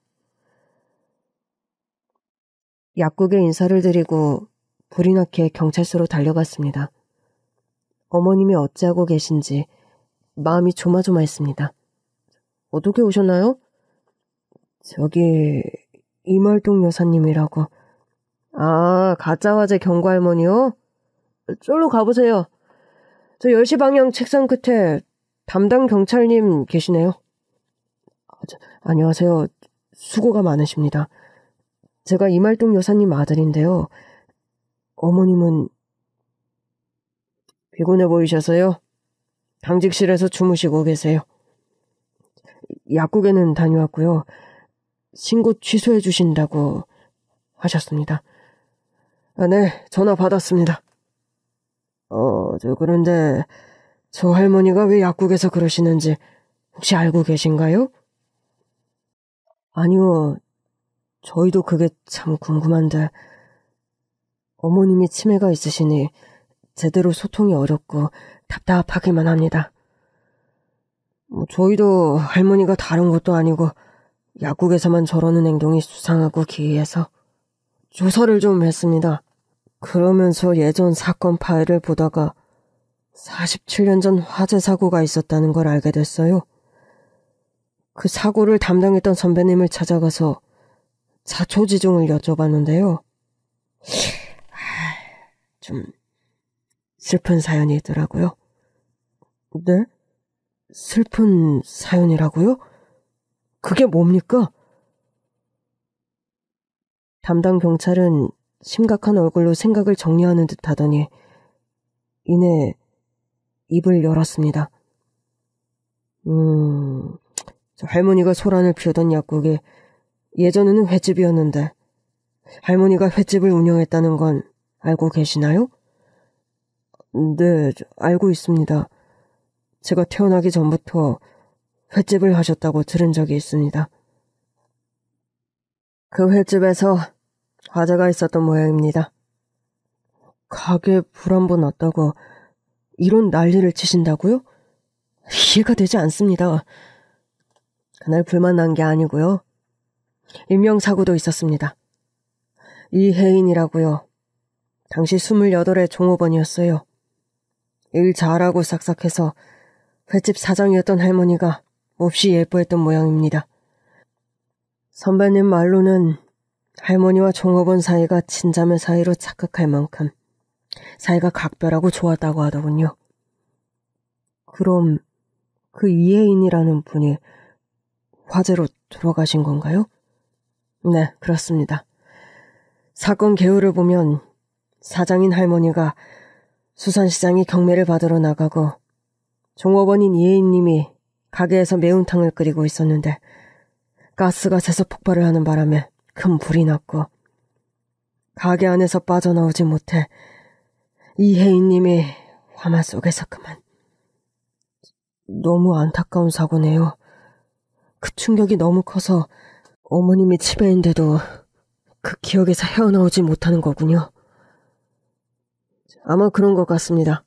약국에 인사를 드리고 불이 나게 경찰서로 달려갔습니다. 어머님이 어찌하고 계신지 마음이 조마조마했습니다. 어떻게 오셨나요? 저기 이말동 여사님이라고. 아, 가짜화재 경고할머니요? 쫄로 가보세요. 저 10시 방향 책상 끝에 담당 경찰님 계시네요. 안녕하세요. 수고가 많으십니다. 제가 이말동 여사님 아들인데요. 어머님은 피곤해 보이셔서요. 당직실에서 주무시고 계세요. 약국에는 다녀왔고요. 신고 취소해 주신다고 하셨습니다. 네, 전화 받았습니다. 그런데 저 할머니가 왜 약국에서 그러시는지 혹시 알고 계신가요? 아니요, 저희도 그게 참 궁금한데 어머님이 치매가 있으시니 제대로 소통이 어렵고 답답하기만 합니다. 저희도 할머니가 다른 것도 아니고 약국에서만 저러는 행동이 수상하고 기이해서 조사를 좀 했습니다. 그러면서 예전 사건 파일을 보다가 47년 전 화재 사고가 있었다는 걸 알게 됐어요. 그 사고를 담당했던 선배님을 찾아가서 자초지종을 여쭤봤는데요. 좀 슬픈 사연이 있더라고요. 네? 슬픈 사연이라고요? 그게 뭡니까? 담당 경찰은 심각한 얼굴로 생각을 정리하는 듯 하더니 이내 입을 열었습니다. 저 할머니가 소란을 피우던 약국이 예전에는 횟집이었는데 할머니가 횟집을 운영했다는 건 알고 계시나요? 네, 알고 있습니다. 제가 태어나기 전부터 횟집을 하셨다고 들은 적이 있습니다. 그 횟집에서 화재가 있었던 모양입니다. 가게 불 한 번 났다고 이런 난리를 치신다고요? 이해가 되지 않습니다. 그날 불만 난 게 아니고요. 인명사고도 있었습니다. 이혜인이라고요. 당시 28의 종업원이었어요. 일 잘하고 싹싹해서 횟집 사장이었던 할머니가 몹시 예뻐했던 모양입니다. 선배님 말로는 할머니와 종업원 사이가 친자매 사이로 착각할 만큼 사이가 각별하고 좋았다고 하더군요. 그럼 그 이혜인이라는 분이 화재로 돌아가신 건가요? 네, 그렇습니다. 사건 개요를 보면 사장인 할머니가 수산시장에 경매를 받으러 나가고 종업원인 이혜인님이 가게에서 매운탕을 끓이고 있었는데 가스가 새서 폭발을 하는 바람에 큰 불이 났고 가게 안에서 빠져나오지 못해 이혜인님이 화마 속에서 그만. 너무 안타까운 사고네요. 그 충격이 너무 커서 어머님이 치매인데도 그 기억에서 헤어나오지 못하는 거군요. 아마 그런 것 같습니다.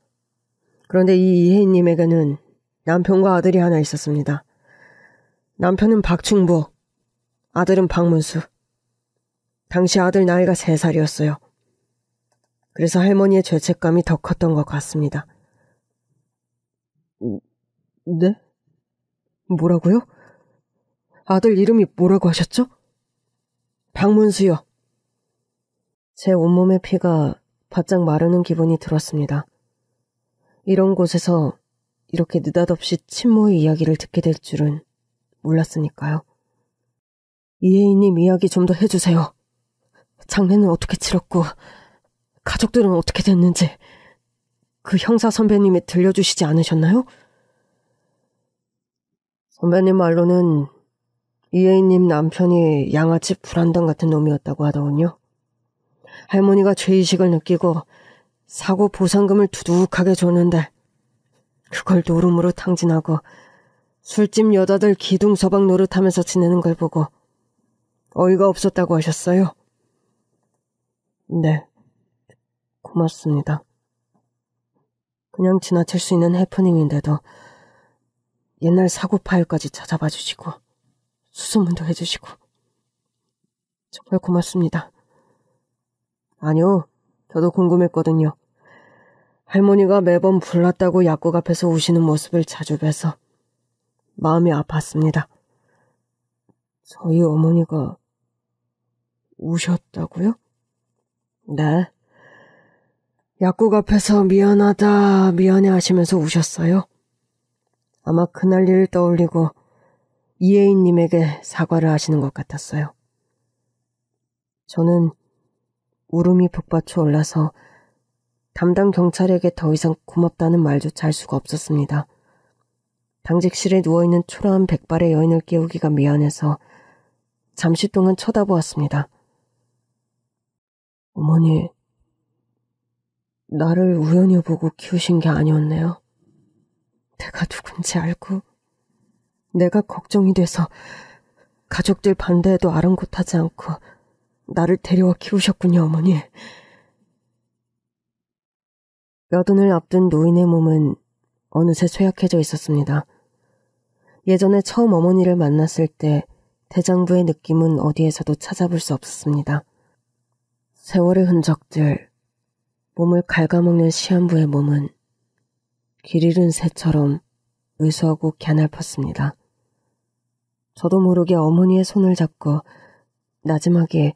그런데 이 이혜인님에게는 남편과 아들이 하나 있었습니다. 남편은 박충보, 아들은 박문수. 당시 아들 나이가 3살이었어요. 그래서 할머니의 죄책감이 더 컸던 것 같습니다. 네? 뭐라고요? 아들 이름이 뭐라고 하셨죠? 박문수요. 제 온몸의 피가 바짝 마르는 기분이 들었습니다. 이런 곳에서 이렇게 느닷없이 친모의 이야기를 듣게 될 줄은 몰랐으니까요. 이혜인님 이야기 좀 더 해주세요. 장례는 어떻게 치렀고 가족들은 어떻게 됐는지 그 형사 선배님이 들려주시지 않으셨나요? 선배님 말로는 이혜인님 남편이 양아치 불안당 같은 놈이었다고 하더군요. 할머니가 죄의식을 느끼고 사고 보상금을 두둑하게 줬는데 그걸 노름으로 탕진하고 술집 여자들 기둥서방 노릇하면서 지내는 걸 보고 어이가 없었다고 하셨어요. 네, 고맙습니다. 그냥 지나칠 수 있는 해프닝인데도 옛날 사고 파일까지 찾아봐 주시고 수소문도 해주시고 정말 고맙습니다. 아니요, 저도 궁금했거든요. 할머니가 매번 불났다고 약국 앞에서 우시는 모습을 자주 뵈서 마음이 아팠습니다. 저희 어머니가 우셨다고요? 네. 약국 앞에서 미안하다 미안해 하시면서 우셨어요. 아마 그날 일을 떠올리고 이혜인님에게 사과를 하시는 것 같았어요. 저는 울음이 북받쳐 올라서 담당 경찰에게 더 이상 고맙다는 말조차 할 수가 없었습니다. 당직실에 누워있는 초라한 백발의 여인을 깨우기가 미안해서 잠시 동안 쳐다보았습니다. 어머니, 나를 우연히 보고 키우신 게 아니었네요. 내가 누군지 알고 내가 걱정이 돼서 가족들 반대에도 아랑곳하지 않고 나를 데려와 키우셨군요, 어머니. 여든을 앞둔 노인의 몸은 어느새 쇠약해져 있었습니다. 예전에 처음 어머니를 만났을 때 대장부의 느낌은 어디에서도 찾아볼 수 없었습니다. 세월의 흔적들, 몸을 갉아먹는 시한부의 몸은 길 잃은 새처럼 의수하고 갸냘펐습니다. 저도 모르게 어머니의 손을 잡고 나지막에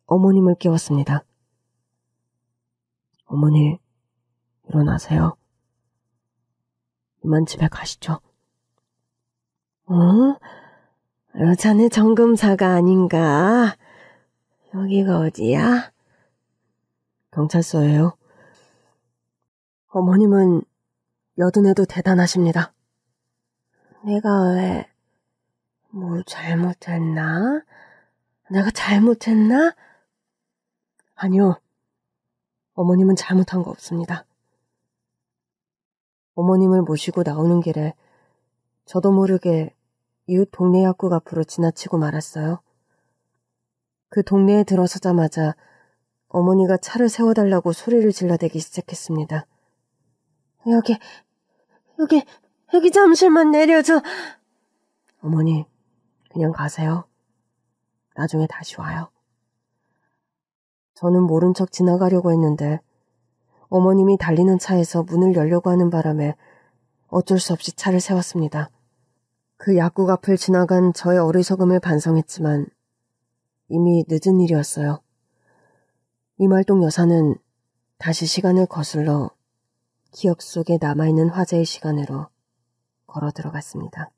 어머님을 깨웠습니다. 어머니, 일어나세요. 이만 집에 가시죠. 자네 정금사가 아닌가? 여기가 어디야? 경찰서예요. 어머님은 여든에도 대단하십니다. 내가 왜 뭐 잘못했나? 내가 잘못했나? 아니요. 어머님은 잘못한 거 없습니다. 어머님을 모시고 나오는 길에 저도 모르게 이웃 동네 약국 앞으로 지나치고 말았어요. 그 동네에 들어서자마자 어머니가 차를 세워달라고 소리를 질러대기 시작했습니다. 여기 잠시만 내려줘. 어머니, 그냥 가세요. 나중에 다시 와요. 저는 모른 척 지나가려고 했는데 어머님이 달리는 차에서 문을 열려고 하는 바람에 어쩔 수 없이 차를 세웠습니다. 그 약국 앞을 지나간 저의 어리석음을 반성했지만 이미 늦은 일이었어요. 이말동 여사는 다시 시간을 거슬러 기억 속에 남아있는 화제의 시간으로 걸어 들어갔습니다.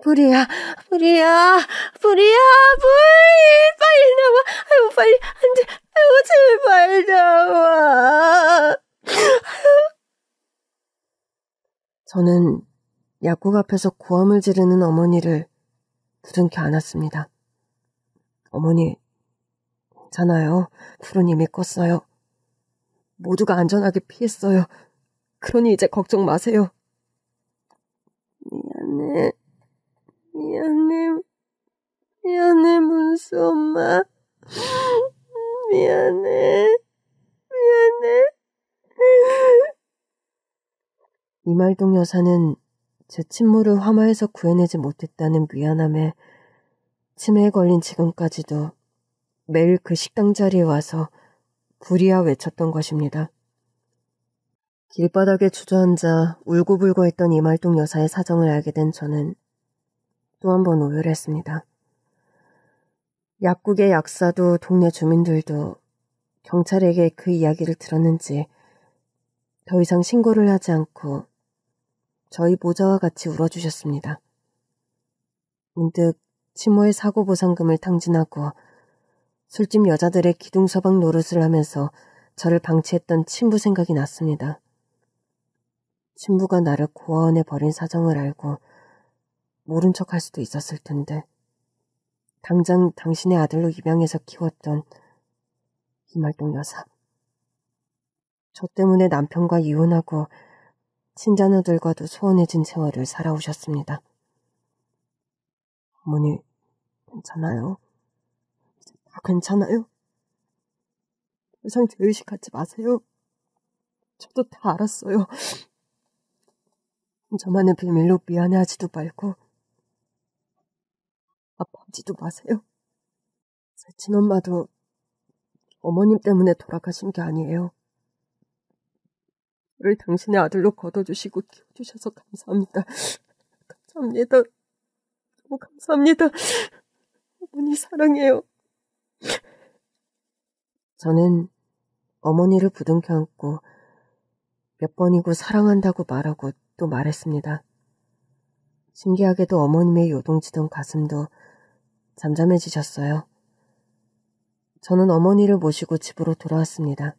불이야, 불이야, 불이야, 불! 빨리 나와! 아유, 빨리, 안 돼! 아유, 제발 나와! 저는 약국 앞에서 고함을 지르는 어머니를 부둥켜 안았습니다. 어머니, 괜찮아요. 불은 이미 껐어요. 모두가 안전하게 피했어요. 그러니 이제 걱정 마세요. 미안해. 미안해, 문수 엄마. 미안해. 이말동 여사는 제 친모를 화마에서 구해내지 못했다는 미안함에 치매에 걸린 지금까지도 매일 그 식당 자리에 와서 불이야 외쳤던 것입니다. 길바닥에 주저앉아 울고불고 했던 이말동 여사의 사정을 알게 된 저는 또 한 번 오해를 했습니다. 약국의 약사도 동네 주민들도 경찰에게 그 이야기를 들었는지 더 이상 신고를 하지 않고 저희 모자와 같이 울어주셨습니다. 문득 친모의 사고보상금을 탕진하고 술집 여자들의 기둥서방 노릇을 하면서 저를 방치했던 친부 생각이 났습니다. 친부가 나를 고아원에 버린 사정을 알고 모른 척할 수도 있었을 텐데 당장 당신의 아들로 입양해서 키웠던 이말동 여사. 저 때문에 남편과 이혼하고 친자녀들과도 소원해진 세월을 살아오셨습니다. 어머니, 괜찮아요? 이제 다 괜찮아요? 더 이상 죄의식하지 마세요. 저도 다 알았어요. 저만의 비밀로 미안해하지도 말고 아파하지도 마세요. 제 친엄마도 어머님 때문에 돌아가신 게 아니에요. 저를 당신의 아들로 거둬주시고 키워주셔서 감사합니다. 감사합니다. 너무 감사합니다. 어머니 사랑해요. 저는 어머니를 부둥켜 안고 몇 번이고 사랑한다고 말하고 또 말했습니다. 신기하게도 어머님의 요동치던 가슴도 잠잠해지셨어요. 저는 어머니를 모시고 집으로 돌아왔습니다.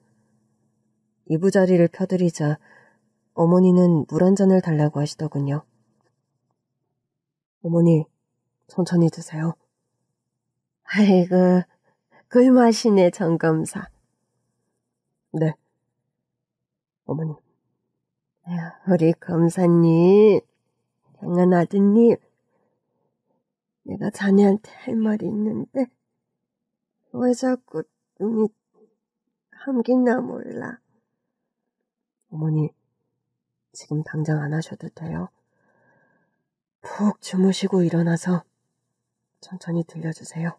이부자리를 펴드리자 어머니는 물 한 잔을 달라고 하시더군요. 어머니, 천천히 드세요. 아이고, 꿀맛이네, 정검사. 네, 어머니. 우리 검사님, 행한 아드님, 내가 자네한테 할 말이 있는데 왜 자꾸 눈이 감기나 몰라. 어머니, 지금 당장 안 하셔도 돼요. 푹 주무시고 일어나서 천천히 들려주세요.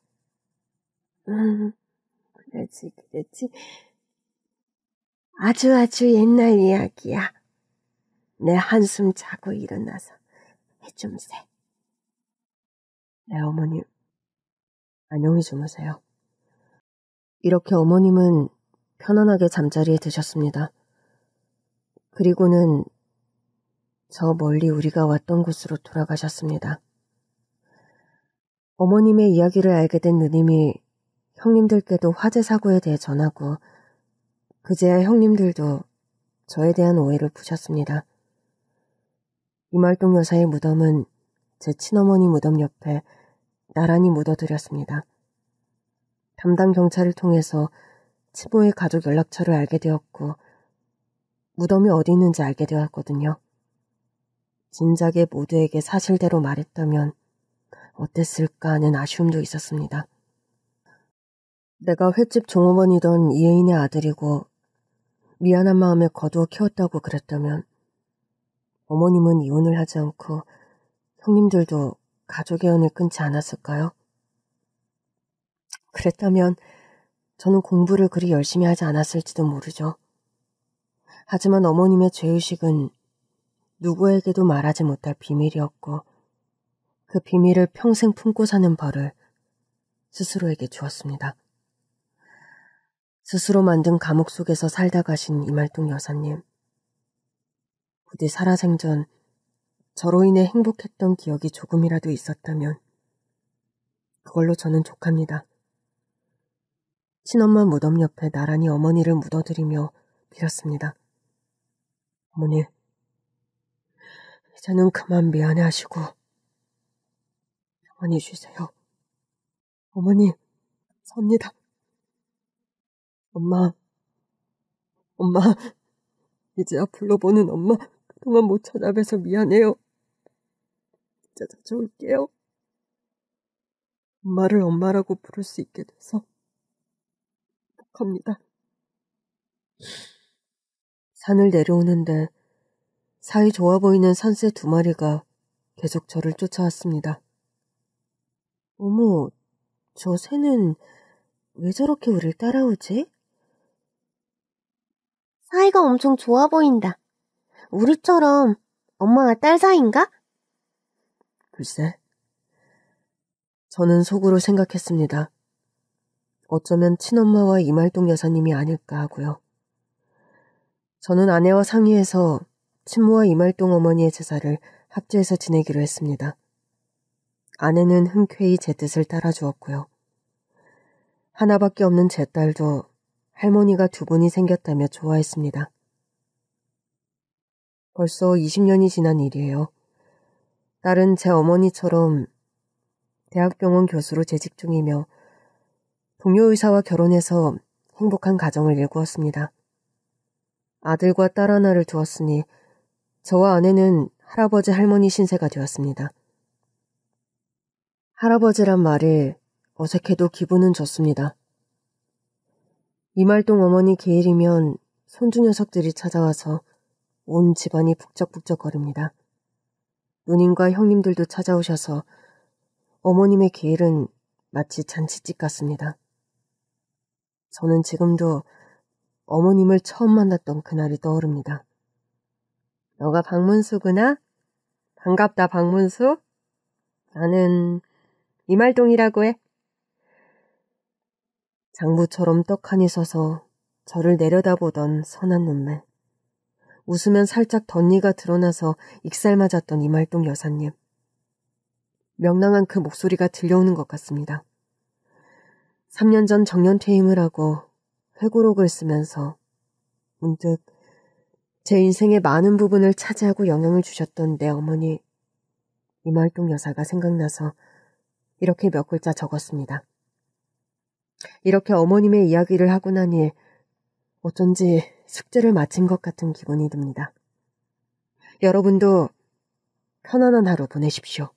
그렇지. 아주 옛날 이야기야. 내 한숨 자고 일어나서 해줌세. 네, 어머님. 안녕히 주무세요. 이렇게 어머님은 편안하게 잠자리에 드셨습니다. 그리고는 저 멀리 우리가 왔던 곳으로 돌아가셨습니다. 어머님의 이야기를 알게 된 누님이 형님들께도 화재 사고에 대해 전하고 그제야 형님들도 저에 대한 오해를 푸셨습니다. 이말동 여사의 무덤은 제 친어머니 무덤 옆에 나란히 묻어드렸습니다. 담당 경찰을 통해서 친모의 가족 연락처를 알게 되었고 무덤이 어디 있는지 알게 되었거든요. 진작에 모두에게 사실대로 말했다면 어땠을까 하는 아쉬움도 있었습니다. 내가 횟집 종업원이던 이혜인의 아들이고 미안한 마음에 거두어 키웠다고 그랬다면 어머님은 이혼을 하지 않고 형님들도 가족의 연을 끊지 않았을까요? 그랬다면 저는 공부를 그리 열심히 하지 않았을지도 모르죠. 하지만 어머님의 죄의식은 누구에게도 말하지 못할 비밀이었고 그 비밀을 평생 품고 사는 벌을 스스로에게 주었습니다. 스스로 만든 감옥 속에서 살다 가신 이말동 여사님. 부디 살아생전 저로 인해 행복했던 기억이 조금이라도 있었다면 그걸로 저는 족합니다. 친엄마 무덤 옆에 나란히 어머니를 묻어드리며 빌었습니다. 어머니, 이제는 그만 미안해하시고 평안히 쉬세요. 어머니, 섭니다. 엄마, 이제야 불러보는 엄마 그동안 못 찾아뵈서 미안해요. 진짜 자주 올게요. 엄마를 엄마라고 부를 수 있게 돼서 행복합니다. 산을 내려오는데 사이 좋아 보이는 산새 2마리가 계속 저를 쫓아왔습니다. 어머, 저 새는 왜 저렇게 우릴 따라오지? 사이가 엄청 좋아 보인다. 우리처럼 엄마와 딸 사이인가? 글쎄, 저는 속으로 생각했습니다. 어쩌면 친엄마와 이말동 여사님이 아닐까 하고요. 저는 아내와 상의해서 친모와 이말동 어머니의 제사를 합주해서 지내기로 했습니다. 아내는 흔쾌히 제 뜻을 따라주었고요. 하나밖에 없는 제 딸도 할머니가 2분이 생겼다며 좋아했습니다. 벌써 20년이 지난 일이에요. 딸은 제 어머니처럼 대학병원 교수로 재직 중이며 동료 의사와 결혼해서 행복한 가정을 일구었습니다. 아들과 딸 하나를 두었으니 저와 아내는 할아버지 할머니 신세가 되었습니다. 할아버지란 말이 어색해도 기분은 좋습니다. 이말동 어머니 기일이면 손주 녀석들이 찾아와서 온 집안이 북적북적거립니다. 누님과 형님들도 찾아오셔서 어머님의 기일은 마치 잔치집 같습니다. 저는 지금도 어머님을 처음 만났던 그날이 떠오릅니다. 너가 박문수구나? 반갑다, 박문수. 나는 이말동이라고 해. 장부처럼 떡하니 서서 저를 내려다보던 선한 눈매. 웃으면 살짝 덧니가 드러나서 익살 맞았던 이말동 여사님. 명랑한 그 목소리가 들려오는 것 같습니다. 3년 전 정년퇴임을 하고 회고록을 쓰면서 문득 제 인생의 많은 부분을 차지하고 영향을 주셨던 내 어머니 이말동 여사가 생각나서 이렇게 몇 글자 적었습니다. 이렇게 어머님의 이야기를 하고 나니 어쩐지 숙제를 마친 것 같은 기분이 듭니다. 여러분도 편안한 하루 보내십시오.